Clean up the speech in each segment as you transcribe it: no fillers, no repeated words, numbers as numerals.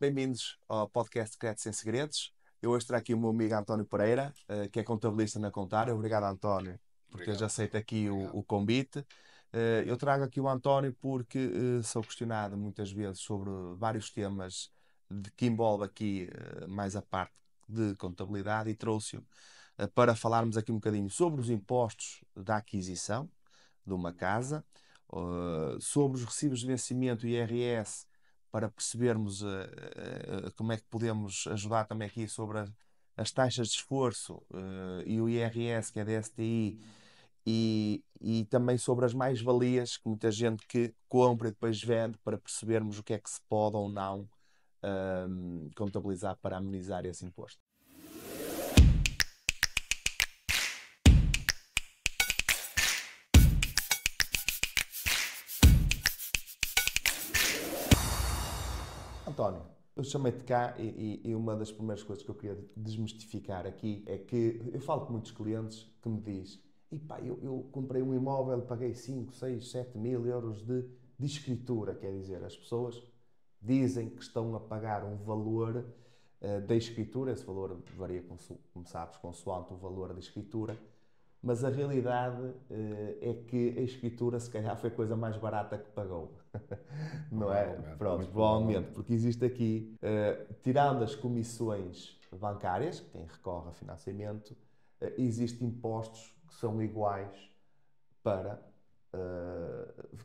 Bem-vindos ao podcast Crédito Sem Segredos. Eu hoje trago aqui o meu amigo António Pereira, que é contabilista na Contária. Obrigado, António, por teres Obrigado, aceito aqui obrigado. o convite. Eu trago aqui o António porque sou questionado muitas vezes sobre vários temas que envolve aqui mais a parte de contabilidade e trouxe-o para falarmos aqui um bocadinho sobre os impostos da aquisição de uma casa, sobre os recibos de vencimento e IRS, para percebermos como é que podemos ajudar também aqui sobre as taxas de esforço e o IRS, que é da STI, e também sobre as mais-valias que muita gente que compra e depois vende, para percebermos o que é que se pode ou não contabilizar para amenizar esse imposto. António, eu chamei-te cá e uma das primeiras coisas que eu queria desmistificar aqui é que eu falo com muitos clientes que me dizem: e pá, eu comprei um imóvel, paguei 5, 6, 7 mil euros de escritura. Quer dizer, as pessoas dizem que estão a pagar um valor da escritura. Esse valor varia, como sabes, consoante o valor da escritura, mas a realidade é que a escritura se calhar foi a coisa mais barata que pagou. Não é? Provavelmente, Pronto, muito provavelmente, provavelmente. porque existe aqui, tirando as comissões bancárias, quem recorre a financiamento, existem impostos que são iguais para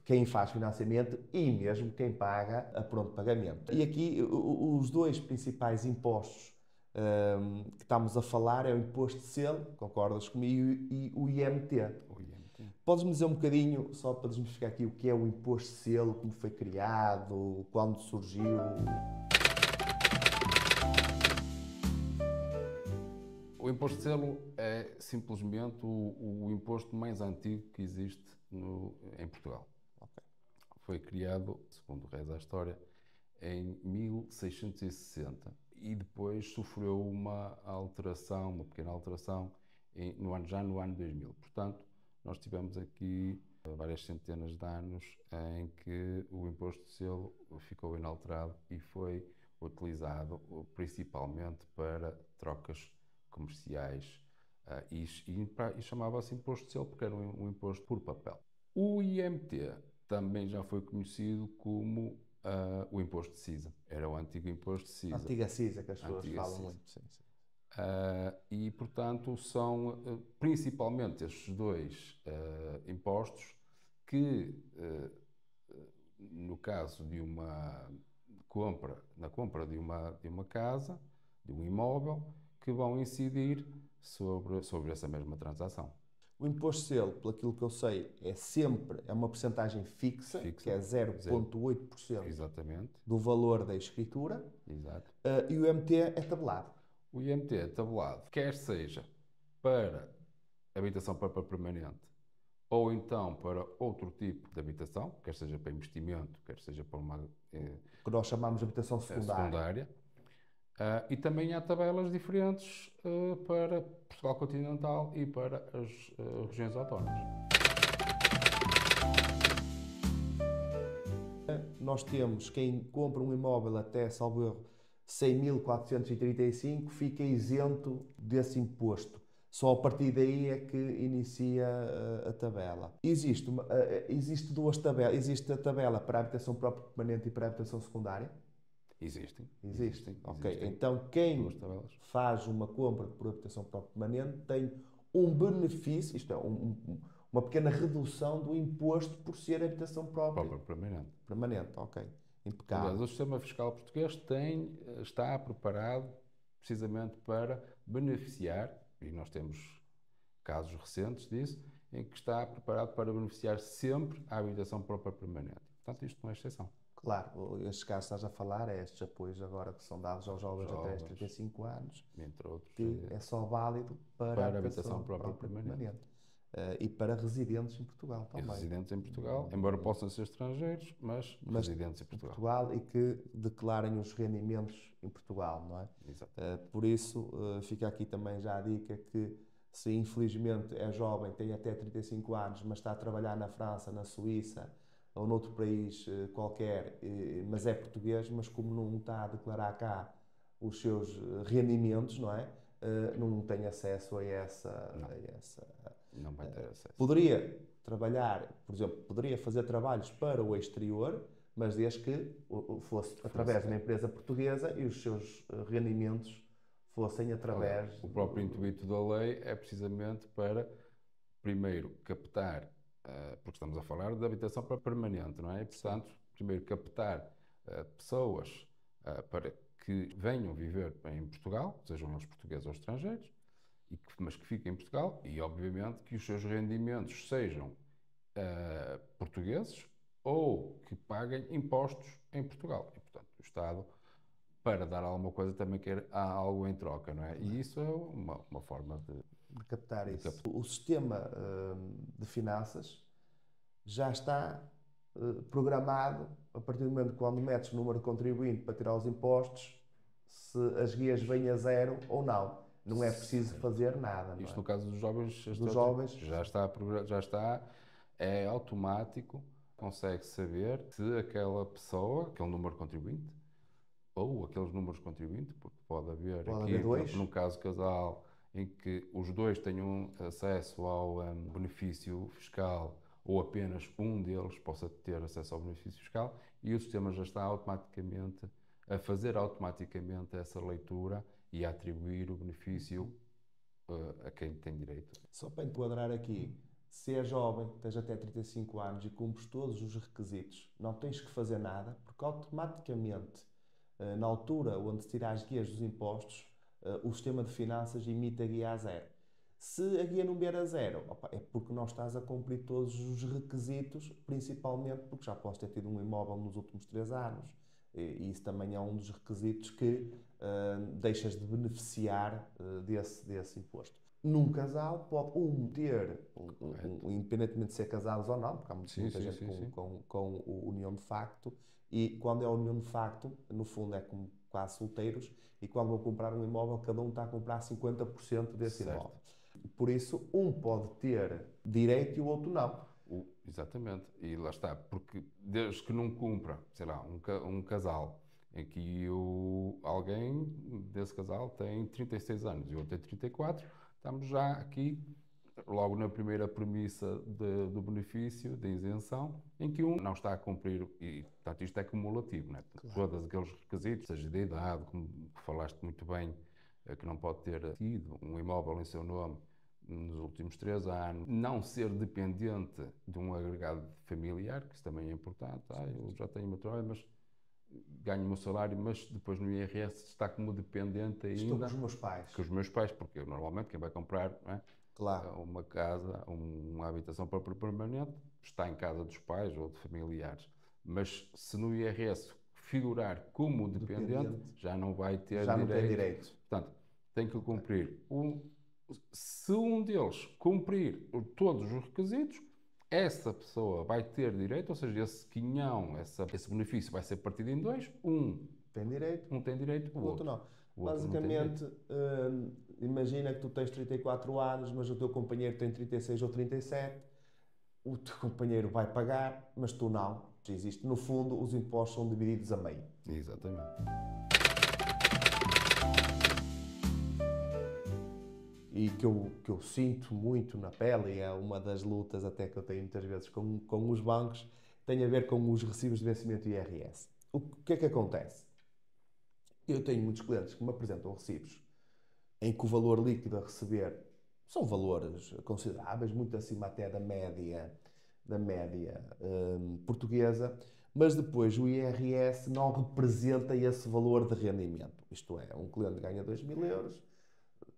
quem faz financiamento e mesmo quem paga a pronto pagamento. E aqui os dois principais impostos que estamos a falar é o imposto de selo, concordas comigo, e o IMT. O IMT. Podes-me dizer um bocadinho, só para desmistificar aqui, o que é o imposto de selo, como foi criado, quando surgiu? O imposto de selo é simplesmente o imposto mais antigo que existe em Portugal. Ok. Foi criado, segundo reza a história, em 1660 e depois sofreu uma alteração, uma pequena alteração, já no ano 2000. Portanto, nós tivemos aqui várias centenas de anos em que o imposto de selo ficou inalterado e foi utilizado principalmente para trocas comerciais e chamava-se imposto de selo porque era um imposto por papel. O IMT também já foi conhecido como o imposto de CISA. Era o antigo imposto de A CISA. antiga CISA, que as pessoas Antiga falam CISA. muito. Sim, sim. E, portanto, são principalmente estes dois impostos que, no caso de uma compra, na compra de uma casa, de um imóvel, que vão incidir sobre essa mesma transação. O imposto de selo, pelo aquilo que eu sei, é uma percentagem fixa, que Fixa, é zero, 0,8% exatamente, do valor da escritura, exato. e o MT é tabelado. O IMT tabulado, quer seja para habitação própria permanente ou então para outro tipo de habitação, quer seja para investimento, quer seja para uma Que nós chamamos de habitação secundária. secundária. E também há tabelas diferentes para Portugal continental e para as regiões autónomas. Nós temos quem compra um imóvel até, salvo erro, 100.435, fica isento desse imposto. Só a partir daí é que inicia a tabela. Existe duas tabelas. Existe a tabela para a habitação própria permanente e para a habitação secundária? Existem, Existe. existem, Ok. existem Então, duas quem tabelas. faz uma compra por habitação própria permanente tem um benefício, isto é, uma pequena redução do imposto por ser habitação própria Própria permanente. permanente. Ok. Aliás, Impecável. o sistema fiscal português está preparado precisamente para beneficiar, e nós temos casos recentes disso, em que está preparado para beneficiar sempre a habitação própria permanente. Portanto, isto não é exceção. Claro, estes casos que estás a falar, é estes apoios agora que são dados aos jovens até aos Jovens, 35 anos, entre outros, que é só válido para a para a habitação habitação própria própria permanente. permanente. E para residentes em Portugal E também. residentes em Portugal, embora possam ser estrangeiros, mas Mas residentes em em Portugal. Portugal e que declarem os rendimentos em Portugal, não é? Exato. Por isso, fica aqui também já a dica que, se infelizmente é jovem, tem até 35 anos, mas está a trabalhar na França, na Suíça, ou noutro país qualquer, mas é português, mas como não está a declarar cá os seus rendimentos, não é? Não tem acesso a Não, essa. não vai ter acesso. Poderia trabalhar, por exemplo, poderia fazer trabalhos para o exterior, mas desde que fosse através de uma empresa portuguesa e os seus rendimentos fossem Aliás, através. o próprio intuito da lei é precisamente para, primeiro, captar, porque estamos a falar de habitação para permanente, não é? E, portanto, primeiro, captar pessoas para que venham viver em Portugal, sejam eles portugueses ou estrangeiros, mas que fiquem em Portugal e, obviamente, que os seus rendimentos sejam portugueses ou que paguem impostos em Portugal. E, portanto, o Estado, para dar alguma coisa, também quer algo em troca, não é? E isso é uma forma De captar de isso. captar. O sistema de finanças já está programado a partir do momento que quando metes o número de contribuinte para tirar os impostos, se as guias vêm a zero ou não. Não é preciso fazer nada. Não Isto é? no caso dos jovens, Dos jovens, já está, é automático, consegue saber se aquela pessoa, aquele número de contribuinte, ou aqueles números de contribuinte, porque pode haver pode aqui, haver por dois. exemplo, num caso casal, em que os dois tenham acesso ao benefício fiscal ou apenas um deles possa ter acesso ao benefício fiscal e o sistema já está automaticamente a fazer automaticamente essa leitura e a atribuir o benefício a quem tem direito. Só para enquadrar aqui, se é jovem, tens até 35 anos e cumpres todos os requisitos, não tens que fazer nada, porque automaticamente, na altura onde se tira as guias dos impostos, o sistema de finanças emite a guia a zero. Se a guia não vier a zero, opa, é porque não estás a cumprir todos os requisitos, principalmente porque já podes ter tido um imóvel nos últimos 3 anos. E isso também é um dos requisitos que deixas de beneficiar desse imposto. Num casal, pode ter, independentemente de ser casados ou não, porque há muita gente com união de facto, e quando é a união de facto, no fundo é como quase solteiros, e quando vão comprar um imóvel, cada um está a comprar 50% desse imóvel. Por isso, um pode ter direito e o outro não. Exatamente, e lá está, porque desde que não cumpra, sei lá, um casal em que alguém desse casal tem 36 anos e o outro tem 34, estamos já aqui, logo na primeira premissa do benefício, da isenção, em que um não está a cumprir, e portanto isto é cumulativo, não é? Claro. Todos aqueles requisitos, seja de idade, como falaste muito bem, que não pode ter tido um imóvel em seu nome nos últimos 3 anos, não ser dependente de um agregado familiar, que isso também é importante. Eu já tenho o meu trabalho, mas ganho o meu salário, mas depois no IRS está como dependente ainda. Estou com os meus pais. Com os meus pais, porque normalmente quem vai comprar, não é? Claro. Uma casa, uma habitação para permanente, está em casa dos pais ou de familiares. Mas se no IRS figurar como dependente, já não vai ter já direito. Não tem direito. Portanto, tem que cumprir se um deles cumprir todos os requisitos, essa pessoa vai ter direito, ou seja, esse quinhão, esse benefício vai ser partido em dois, um tem direito, o outro não. O outro basicamente, imagina que tu tens 34 anos, mas o teu companheiro tem 36 ou 37, o teu companheiro vai pagar, mas tu não. Existe. No fundo, os impostos são divididos a meio. Exatamente. E que eu sinto muito na pele, e é uma das lutas até que eu tenho muitas vezes com os bancos, tem a ver com os recibos de vencimento do IRS. O que é que acontece? Eu tenho muitos clientes que me apresentam recibos em que o valor líquido a receber são valores consideráveis, muito acima até da média portuguesa, mas depois o IRS não representa esse valor de rendimento. Isto é, um cliente ganha 2.000 euros,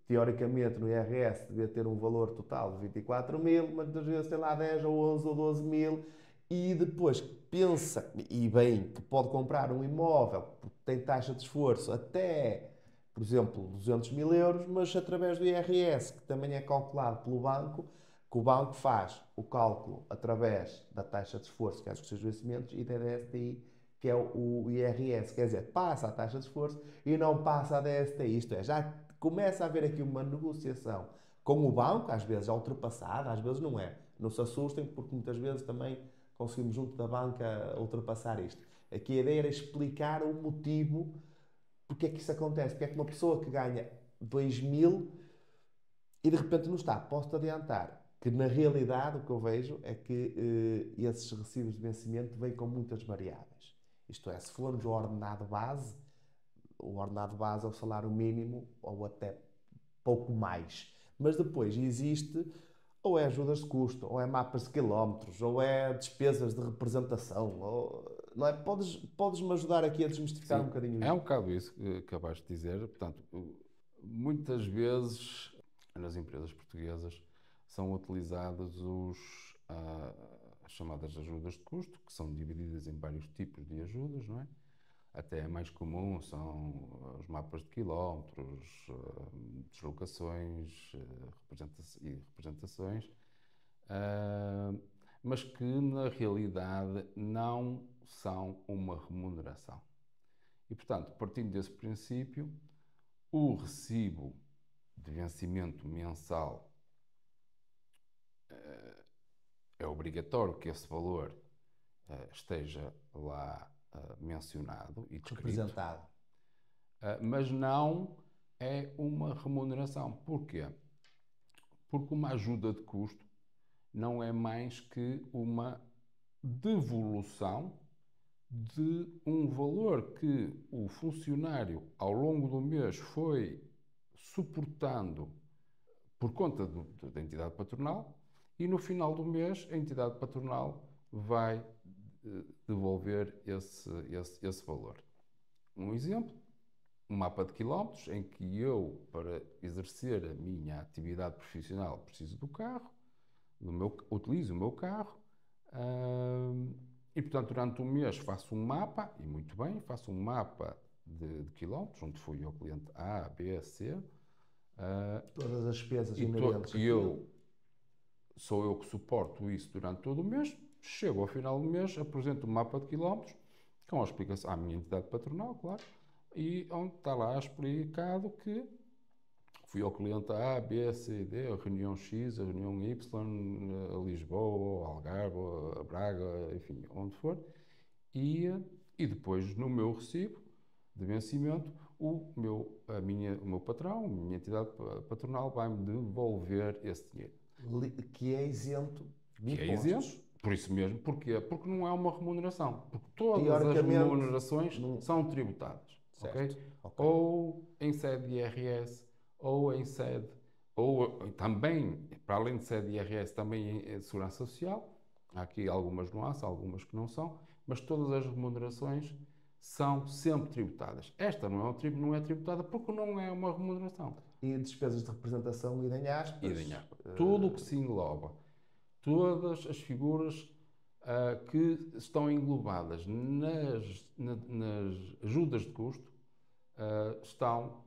teoricamente no IRS devia ter um valor total de 24 mil, mas muitas vezes tem lá 10 ou 11 ou 12 mil e depois pensa, e bem, que pode comprar um imóvel porque tem taxa de esforço até, por exemplo, 200 mil euros, mas através do IRS, que também é calculado pelo banco, que o banco faz o cálculo através da taxa de esforço, que é os seus vencimentos, e da DSTI, que é o IRS, quer dizer, passa a taxa de esforço e não passa a DSTI, isto é, já começa a haver aqui uma negociação com o banco, às vezes é ultrapassada, às vezes não é. Não se assustem, porque muitas vezes também conseguimos junto da banca ultrapassar isto. Aqui a ideia era explicar o motivo porque é que isso acontece, porque é que uma pessoa que ganha 2.000 e de repente não está. Posso-te adiantar que na realidade o que eu vejo é que esses recibos de vencimento vêm com muitas variáveis. Isto é, se formos ao ordenado base, o ordenado base é o salário mínimo ou até pouco mais. Mas depois existe ou é ajudas de custo, ou é mapas de quilómetros, ou é despesas de representação, ou, não é? Podes-me ajudar aqui a desmistificar um Sim, bocadinho é um isto? bocado isso que acabaste de dizer. Portanto, muitas vezes nas empresas portuguesas são utilizadas as chamadas ajudas de custo, que são divididas em vários tipos de ajudas, não é? Até é mais comum são os mapas de quilómetros, deslocações e representações, ah, mas que na realidade não são uma remuneração. E, portanto, partindo desse princípio, o recibo de vencimento mensal é obrigatório que esse valor esteja lá mencionado e descrito, Representado. mas não é uma remuneração. Porquê? Porque uma ajuda de custo não é mais que uma devolução de um valor que o funcionário, ao longo do mês, foi suportando por conta da entidade patronal e no final do mês a entidade patronal vai devolver esse valor. Um exemplo, um mapa de quilómetros em que eu, para exercer a minha atividade profissional, preciso do carro, utilizo o meu carro, e portanto durante um mês faço um mapa, e muito bem, faço um mapa de quilómetros, onde fui ao cliente A, B, C, Todas as despesas e inerentes eu àquilo. sou eu que suporto isso durante todo o mês. Chego ao final do mês, apresento um mapa de quilómetros com a explicação à minha entidade patronal, claro, e onde está lá explicado que fui ao cliente A, B, C, D, a reunião X, a reunião Y, a Lisboa, a Algarve, a Braga, enfim, onde for, e, e depois no meu recibo de vencimento, o meu patrão, a minha entidade patronal vai-me devolver esse dinheiro. Que é isento de Que é isento, impostos. por isso mesmo. Porquê? Porque não é uma remuneração. Porque todas as Teoricamente, remunerações não... são tributadas, ok? Certo. Ok. Ou em sede de IRS, ou em sede, ou também, para além de sede de IRS, também em Segurança Social. Há aqui algumas nuances, algumas que não são, mas todas as remunerações são sempre tributadas. Esta não é tributada porque não é uma remuneração. E despesas de representação, idem E aspas. ganhar. Tudo o que se engloba, todas as figuras que estão englobadas nas ajudas de custo estão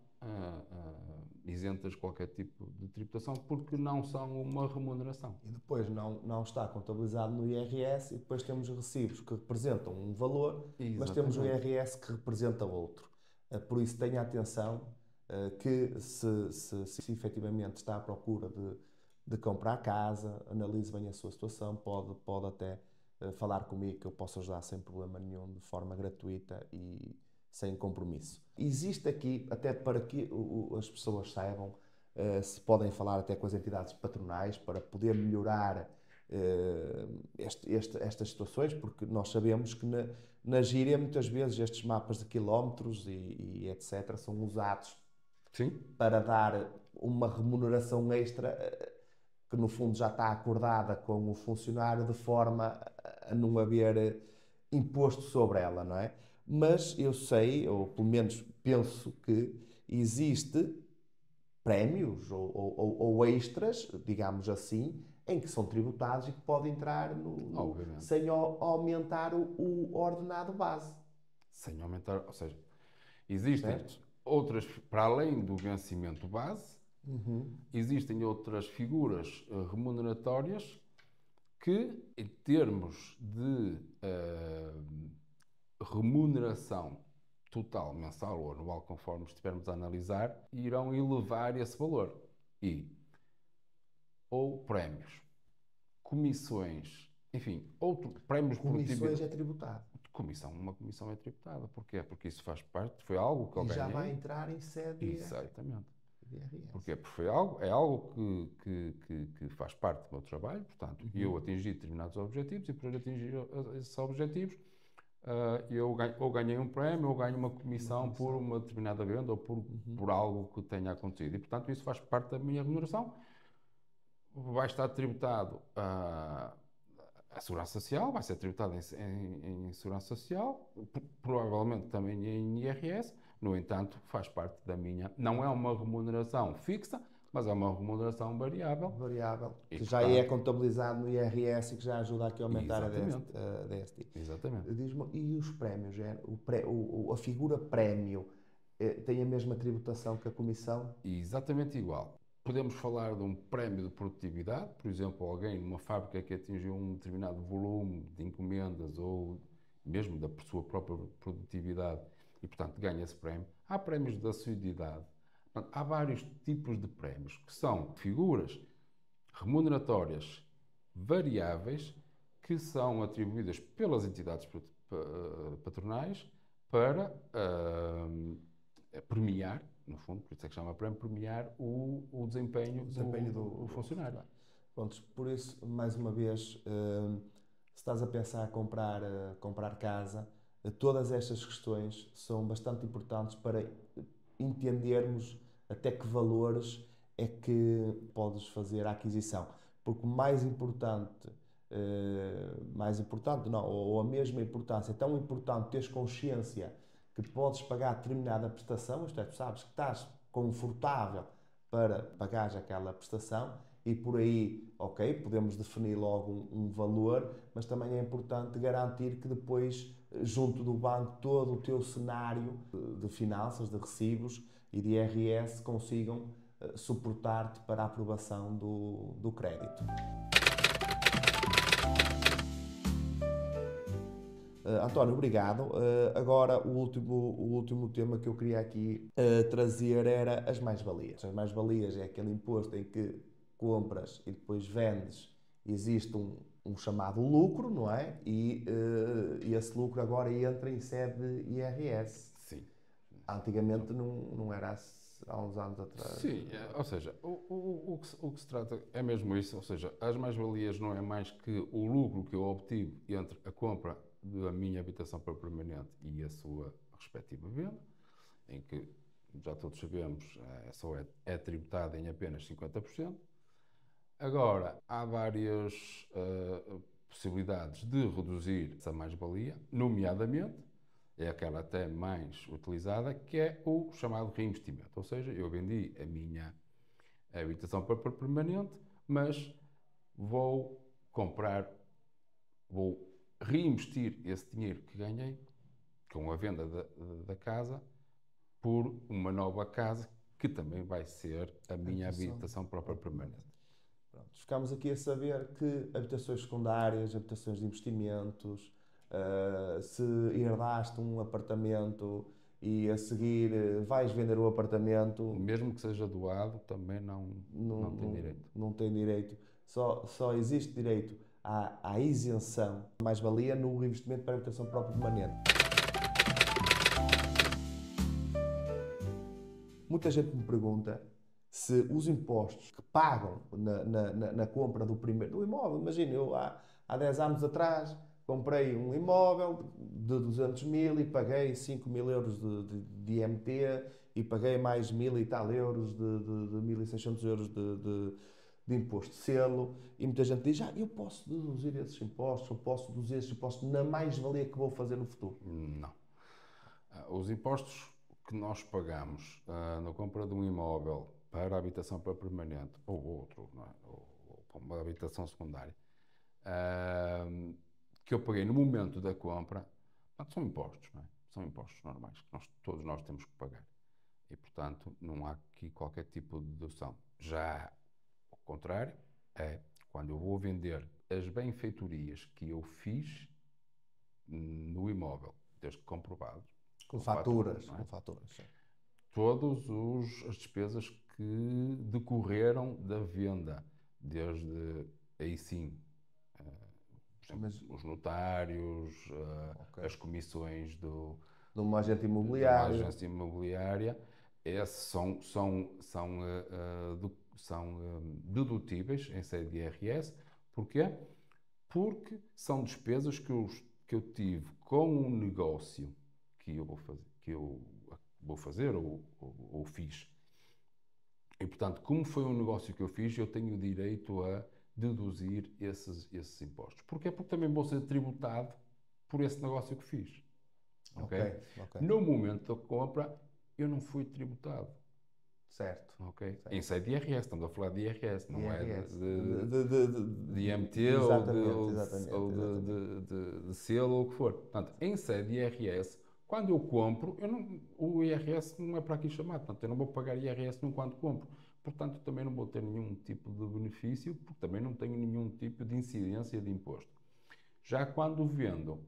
isentas de qualquer tipo de tributação porque não são uma remuneração. E depois não está contabilizado no IRS e depois temos recibos que representam um valor, mas temos o Exatamente. IRS que representa outro. Por isso tenha atenção que se efetivamente está à procura de comprar casa, analise bem a sua situação, pode até falar comigo que eu posso ajudar sem problema nenhum, de forma gratuita e sem compromisso. Existe aqui, até para que as pessoas saibam, se podem falar até com as entidades patronais para poder melhorar estas situações, porque nós sabemos que na gíria muitas vezes estes mapas de quilómetros e etc. são usados Sim, para dar uma remuneração extra que no fundo já está acordada com o funcionário de forma a não haver imposto sobre ela, não é? Mas eu sei, ou pelo menos penso que existe prémios ou extras, digamos assim, em que são tributados e que podem entrar obviamente. sem aumentar o ordenado base, Sem aumentar, ou seja, existem certo? outras, para além do vencimento base, Uhum. existem outras figuras remuneratórias que, em termos de remuneração total, mensal ou anual, conforme estivermos a analisar, irão elevar esse valor. E ou prémios, comissões Enfim, outro prémios de Comissões produtividade. é tributado. Uma comissão é tributada. Porquê? Porque isso faz parte, foi algo que eu E já vai ganhei. entrar em sede Exatamente. de IRS. Porquê? Porque é algo que faz parte do meu trabalho, portanto, eu atingi determinados objetivos e por atingir esses objetivos, ou ganhei um prémio ou ganho uma comissão por uma determinada venda ou por algo que tenha acontecido. E, portanto, isso faz parte da minha remuneração. Vai estar tributado a Segurança Social, vai ser tributado em Segurança Social, provavelmente também em IRS. No entanto, faz parte da minha. Não é uma remuneração fixa, mas é uma remuneração variável. Variável, E, que já é portanto, contabilizado no IRS e que já ajuda aqui a aumentar exatamente. a DST. Exatamente. Diz-me, e os prémios? A figura prémio tem a mesma tributação que a comissão? Exatamente igual. Podemos falar de um prémio de produtividade, por exemplo, alguém numa fábrica que atingiu um determinado volume de encomendas ou mesmo da sua própria produtividade e, portanto, ganha esse prémio. Há prémios da assiduidade. Portanto, há vários tipos de prémios que são figuras remuneratórias variáveis que são atribuídas pelas entidades patronais para premiar, no fundo, por isso é que chama prémio, premiar o desempenho, do funcionário. Pronto, por isso, mais uma vez, se estás a pensar comprar casa, todas estas questões são bastante importantes para entendermos até que valores é que podes fazer a aquisição. Porque mais importante não, ou a mesma importância, é tão importante teres consciência que podes pagar determinada prestação, isto é, tu sabes que estás confortável para pagares aquela prestação e por aí, ok, podemos definir logo um valor, mas também é importante garantir que depois, junto do banco, todo o teu cenário de finanças, de recibos e de IRS consigam suportar-te para a aprovação do crédito. António, obrigado. Agora, o último tema que eu queria aqui trazer era as mais-valias. As mais-valias é aquele imposto em que compras e depois vendes, existe um chamado lucro, não é? E esse lucro agora entra em sede de IRS. Sim. Antigamente não era há uns anos atrás. Sim, ou seja, o que se trata é mesmo isso, ou seja, as mais-valias não é mais que o lucro que eu obtive entre a compra da minha habitação para permanente e a sua respectiva venda, em que já todos sabemos, só é tributada em apenas 50%. Agora, há várias possibilidades de reduzir essa mais-valia, nomeadamente, é aquela até mais utilizada, que é o chamado reinvestimento. Ou seja, eu vendi a minha habitação para permanente, mas vou vou reinvestir esse dinheiro que ganhei com a venda da casa por uma nova casa que também vai ser a minha habitação própria permanente. Pronto, ficámos aqui a saber que habitações secundárias, habitações de investimentos, se herdaste um apartamento e a seguir vais vender o apartamento, Mesmo que seja doado, também não tem direito. não tem direito. Só existe direito à isenção, mais-valia no investimento para a habitação própria permanente. Muita gente me pergunta se os impostos que pagam na compra do imóvel, imagina, eu há 10 anos atrás comprei um imóvel de 200 mil e paguei 5 mil euros de IMT e paguei mais 1000 e tal euros de 1600 euros de imposto de selo e muita gente diz, eu posso deduzir esses impostos, eu posso deduzir esses impostos na mais-valia que vou fazer no futuro. Não. Os impostos que nós pagamos na compra de um imóvel para a habitação para permanente ou outro, não é? ou para uma habitação secundária, que eu paguei no momento da compra, portanto, são impostos, não é? São impostos normais que todos nós temos que pagar. E, portanto, não há aqui qualquer tipo de dedução. Já ao contrário, é quando eu vou vender as benfeitorias que eu fiz no imóvel, desde que comprovados, Com faturas, é? com faturas, sim. Todas as despesas que decorreram da venda, desde aí sim por exemplo, Mas, os notários, ok. as comissões De um agente de uma imobiliário. agência imobiliária, esses são dedutíveis em sede de IRS. Porquê? Porque são despesas que eu tive com um negócio que eu vou fazer ou fiz. E, portanto, como foi um negócio que eu fiz, eu tenho o direito a deduzir esses impostos. Porquê? Porque também vou ser tributado por esse negócio que fiz. Ok, Ok? ok. No momento da compra, eu não fui tributado. Certo. Ok? Em Certo. sede de IRS, estamos a falar de IRS, não é IRS. de IMT Exatamente, exatamente, ou exatamente. de selo ou o que for. Portanto, em sede de IRS, quando eu compro, o IRS não é para aqui chamado. Portanto, eu não vou pagar IRS quando compro. Portanto, também não vou ter nenhum tipo de benefício, porque também não tenho nenhum tipo de incidência de imposto. Já quando vendo,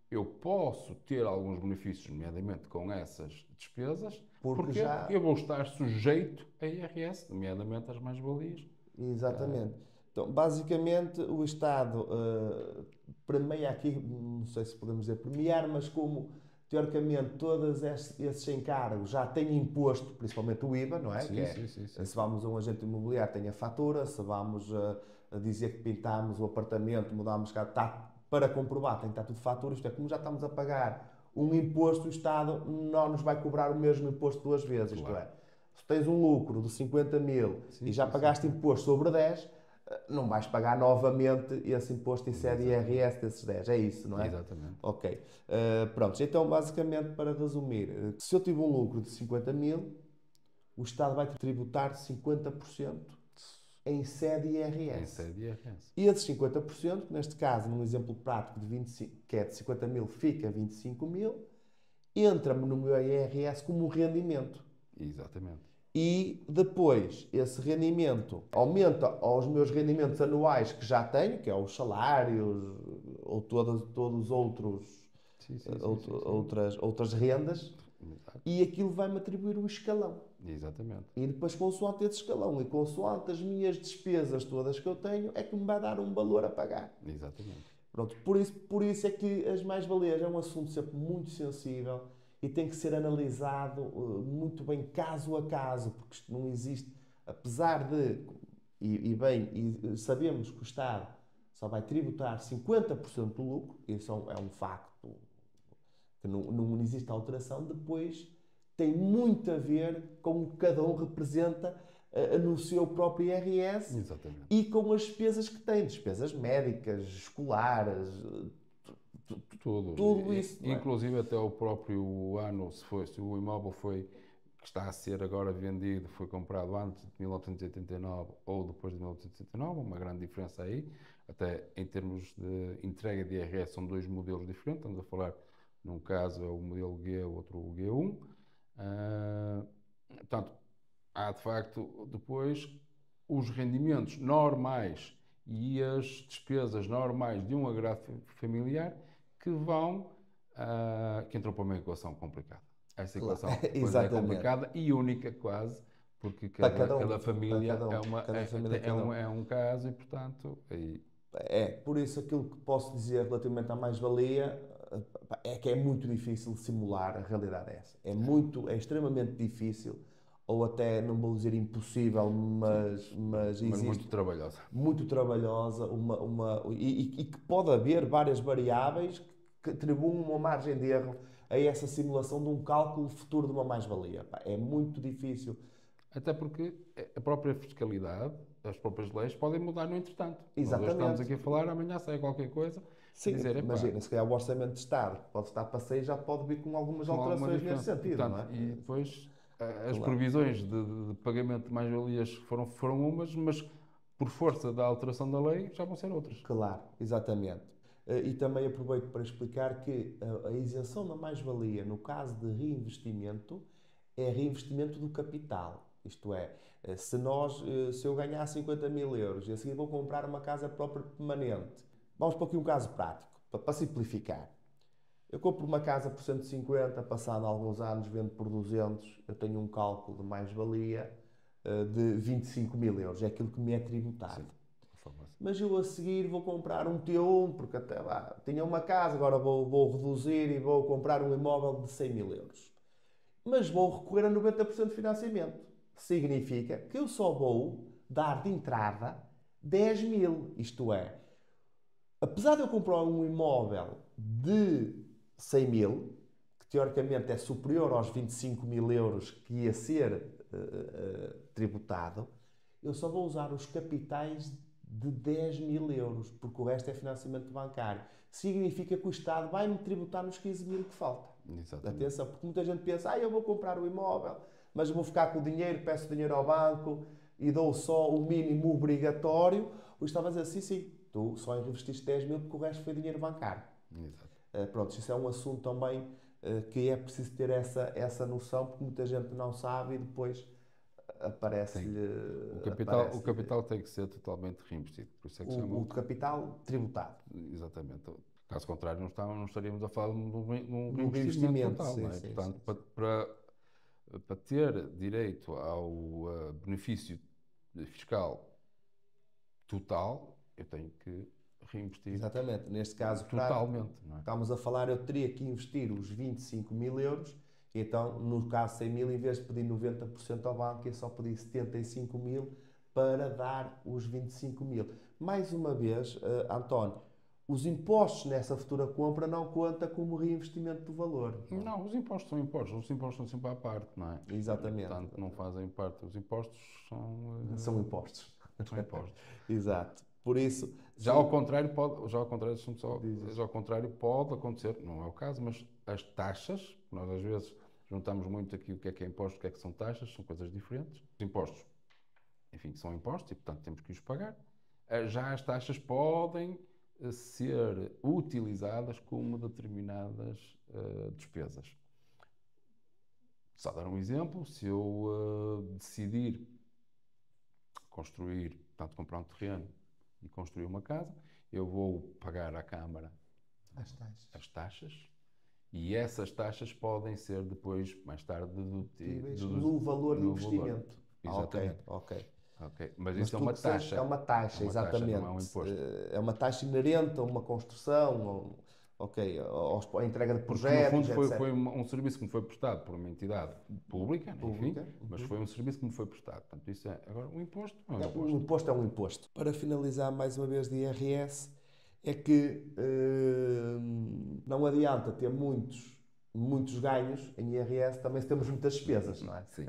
eu posso ter alguns benefícios, nomeadamente com essas despesas. Porque Porquê? já. Porque eu vou estar sujeito a IRS, nomeadamente às mais-valias. Exatamente. Então, basicamente, o Estado premia aqui, não sei se podemos dizer premiar, mas como teoricamente todos esses encargos já têm imposto, principalmente o IVA, não é? Que Sim, é, sim, sim, sim, se sim. vamos a um agente imobiliário, tem a fatura, se vamos a dizer que pintámos o apartamento, mudámos cá, está para comprovar, tem que estar tudo fatura, isto é, como já estamos a pagar um imposto, o Estado não nos vai cobrar o mesmo imposto duas vezes, isto Claro. é, se tens um lucro de 50 mil e Sim, já sim, sim, pagaste sim. imposto sobre 10, não vais pagar novamente esse imposto em sede Exatamente. IRS desses 10. É isso, não é? Exatamente. Ok. Pronto, então basicamente para resumir, se eu tive um lucro de 50 mil, o Estado vai tributar 50% em sede Em IRS. sede IRS. E esses 50%, que neste caso, num exemplo prático de 25, que é de 50 mil, fica 25 mil, entra-me no meu IRS como um rendimento. Exatamente. E depois esse rendimento aumenta aos meus rendimentos anuais que já tenho, que é os salários ou todos os outros, Sim, sim, sim, sim, sim. outras rendas, Exato. e aquilo vai-me atribuir um escalão. Exatamente. E depois, consoante esse escalão e consoante as minhas despesas todas que eu tenho, é que me vai dar um valor a pagar. Exatamente. Pronto, por isso é que as mais-valias é um assunto sempre muito sensível e tem que ser analisado muito bem caso a caso, porque isto não existe, apesar de, e sabemos que o Estado só vai tributar 50% do lucro, isso é um facto que não existe alteração, depois tem muito a ver com o que cada um representa no seu próprio IRS Exatamente. e com as despesas que tem, despesas médicas, escolares, Tudo. tudo isso, não é? Inclusive até o próprio ano, se o imóvel que está a ser agora vendido, foi comprado antes de 1989 ou depois de 1989, uma grande diferença aí. Até em termos de entrega de IRS são dois modelos diferentes. Estamos a falar, num caso é o modelo G, o outro o G1. Portanto, há de facto depois os rendimentos normais e as despesas normais de um agravo familiar que entram para uma equação complicada. Essa Claro, equação depois é exatamente. complicada e única quase, porque Para cada, cada um, cada para família cada um, cada família, cada um. é um caso e, portanto, aí, Por isso aquilo que posso dizer relativamente à mais-valia é que é muito difícil simular a realidade essa. É extremamente difícil, ou até, não vou dizer impossível, sim, mas mas existe muito trabalhosa. muito trabalhosa e que pode haver várias variáveis que atribuam uma margem de erro a essa simulação de um cálculo futuro de uma mais-valia. É muito difícil. Até porque a própria fiscalidade, as próprias leis podem mudar no entretanto. Nós hoje estamos Exatamente. aqui a falar, amanhã sai qualquer coisa a Sim, dizer, epá, imagina, se calhar o orçamento de Estado pode estar para sair, já pode vir com algumas com alguma alterações nesse diferença. sentido, não Portanto, é? e depois as Claro, previsões de pagamento de mais-valias foram umas, mas por força da alteração da lei já vão ser outras. claro, exatamente. E também aproveito para explicar que a isenção da mais-valia, no caso de reinvestimento, é reinvestimento do capital. Isto é, se eu ganhar 50 mil euros e a seguir vou comprar uma casa própria permanente, vamos para aqui um caso prático, para simplificar. Eu compro uma casa por 150, passado alguns anos vendo por 200, eu tenho um cálculo de mais-valia de 25 mil euros, é aquilo que me é Sim, tributado. a forma assim. mas eu a seguir vou comprar um T1, porque até lá tinha uma casa, agora vou reduzir e vou comprar um imóvel de 100 mil euros. Mas vou recorrer a 90% de financiamento. Significa que eu só vou dar de entrada 10 mil. Isto é, apesar de eu comprar um imóvel de 100 mil, que teoricamente é superior aos 25 mil euros que ia ser tributado, eu só vou usar os capitais de 10 mil euros, porque o resto é financiamento bancário. Significa que o Estado vai-me tributar nos 15 mil que falta. Exatamente. Atenção, porque muita gente pensa, eu vou comprar o imóvel, mas vou ficar com o dinheiro, peço dinheiro ao banco e dou só o mínimo obrigatório. O Estado vai dizer, sim, tu só investiste 10 mil porque o resto foi dinheiro bancário. Exato. Pronto, isso é um assunto também que é preciso ter essa noção, porque muita gente não sabe e depois aparece-lhe O capital tem que ser totalmente reinvestido. Por isso é que o capital tributado. Exatamente. Caso contrário, não estaríamos a falar de um No reinvestimento reinvestimento, total, sim, não é? sim, Portanto, sim, sim. para ter direito ao benefício fiscal total, eu tenho que reinvestir Exatamente. Neste caso prático, totalmente, não é? estamos a falar, eu teria que investir os 25 mil euros, então, no caso 100 mil, em vez de pedir 90% ao banco, eu só pedi 75 mil para dar os 25 mil. Mais uma vez, António, os impostos nessa futura compra não conta como reinvestimento do valor. Não, os impostos são impostos, os impostos são sempre à parte, não é? Exatamente. Portanto, não fazem parte. Os impostos São impostos. são impostos. Exato. Por isso, Já ao contrário, deixa-me Dizes. já ao contrário, pode acontecer, não é o caso, mas as taxas, nós às vezes juntamos muito aqui o que é imposto, o que são taxas, são coisas diferentes. Os impostos, enfim, são impostos e, portanto, temos que os pagar. Já as taxas podem ser utilizadas como determinadas despesas. Só dar um exemplo, se eu decidir construir, portanto, comprar um terreno e construir uma casa, eu vou pagar à Câmara as taxas e essas taxas podem ser depois, mais tarde, dedutíveis no valor do no valor. investimento. Exatamente. Ok. Ok. Mas Mas isso é tudo uma que seja- taxa. É uma taxa, É uma taxa, exatamente. não é um imposto. É uma taxa inerente a uma construção, à entrega de Porque, no projetos, fundo, etc. foi um serviço que me foi prestado por uma entidade pública, enfim, Pública. mas foi um serviço que me foi prestado. Portanto, isso é. Agora, um imposto é um Um imposto. imposto é um imposto. Para finalizar mais uma vez de IRS, é que não adianta ter muitos ganhos em IRS, também se temos muitas despesas, não é? Sim.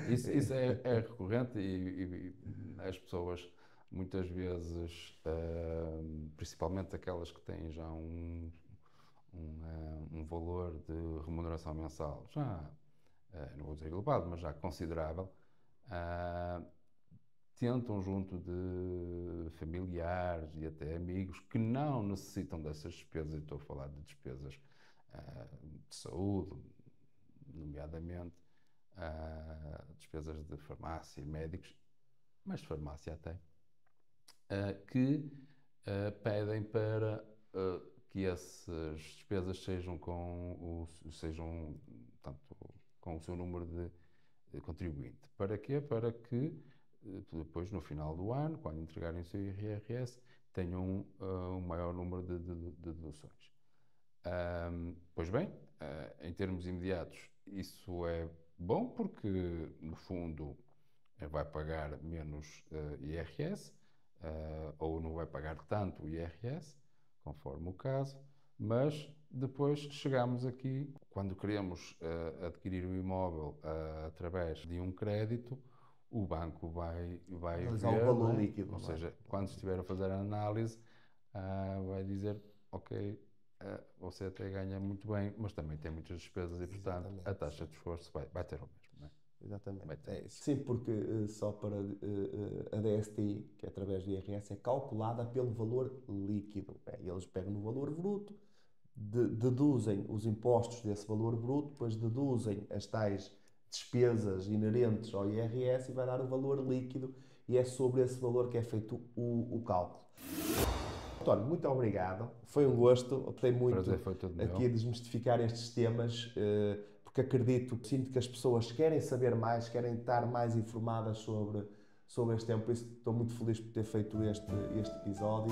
Isso é recorrente e as pessoas, muitas vezes, principalmente aquelas que têm já um valor de remuneração mensal, já, não vou dizer elevado, mas já considerável, tentam junto de familiares e até amigos que não necessitam dessas despesas, estou a falar de despesas de saúde, nomeadamente despesas de farmácia e médicos, mas de farmácia até, que pedem para que essas despesas sejam tanto, com o seu número de contribuinte. Para quê? Para que depois, no final do ano, quando entregarem o seu IRS, tenham um maior número de deduções. Pois bem, em termos imediatos, isso é bom porque, no fundo, vai pagar menos IRS ou não vai pagar tanto IRS, conforme o caso, mas depois chegamos aqui, quando queremos adquirir um imóvel através de um crédito, o banco vai Analisar ver, o valor não é? líquido, Ou não é? seja, quando estiver a fazer a análise, vai dizer, ok, você até ganha muito bem, mas também tem muitas despesas e, portanto, Exatamente, a taxa de esforço vai ter o mesmo, não é? Exatamente. Vai ter o mesmo. Sim, porque só para a DSTI, que é através do IRS, é calculada pelo valor líquido. Eles pegam no valor bruto, deduzem os impostos desse valor bruto, depois deduzem as tais despesas inerentes ao IRS e vai dar o valor líquido e é sobre esse valor que é feito o cálculo. António, muito obrigado. Foi um gosto. Optei muito Prazer foi todo meu. aqui a desmistificar estes temas, porque sinto que as pessoas querem saber mais, querem estar mais informadas sobre este tema, por isso estou muito feliz por ter feito este episódio.